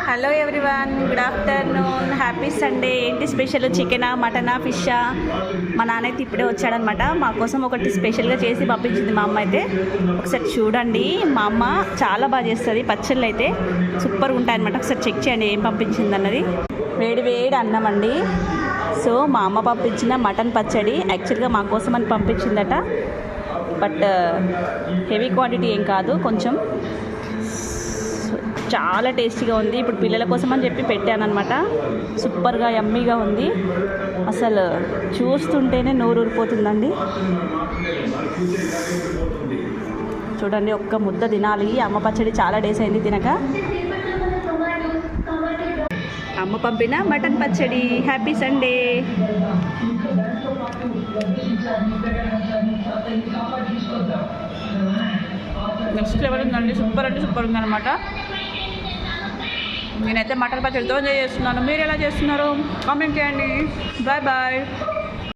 Hello everyone, good afternoon, happy Sunday. ఏంటి special? చికెనా, మటనా, ఫిషా? మా నాన్న అయితే ఇప్పుడే వచ్చాడనమాట. మా కోసం ఒకటి స్పెషల్గా చేసి పంపించింది మా అమ్మ అయితే. ఒకసారి చూడండి, మా అమ్మ చాలా బాగా చేస్తుంది పచ్చళ్ళు అయితే, సూపర్గా ఉంటాయన్నమాట. ఒకసారి చెక్ చేయండి ఏం పంపించింది అన్నది. వేడి వేడి అన్నం అండి. సో మా అమ్మ పంపించిన మటన్ పచ్చడి యాక్చువల్గా మా కోసం అని పంపించిందట. బట్ హెవీ క్వాంటిటీ ఏం కాదు, కొంచెం చాలా టేస్టీగా ఉంది. ఇప్పుడు పిల్లల కోసం అని చెప్పి పెట్టాను అనమాట. సూపర్గా యమ్మీగా ఉంది. అసలు చూస్తుంటేనే నోరు ఊరిపోతుందండి. చూడండి, ఒక్క ముద్ద తినాలి. అమ్మ పచ్చడి చాలా డేస్ అయింది తినక. అమ్మ పంపిన మటన్ పచ్చడి. Happy Sunday. నెక్స్ట్ లెవెల్ ఉందండి. సూపర్ అంటే సూపర్ ఉందన్నమాట. నేనైతే మటన్ పచ్చడితో ఎంజాయ్ చేస్తున్నాను. మీరు ఎలా చేస్తున్నారు కామెంట్ చేయండి. Bye bye.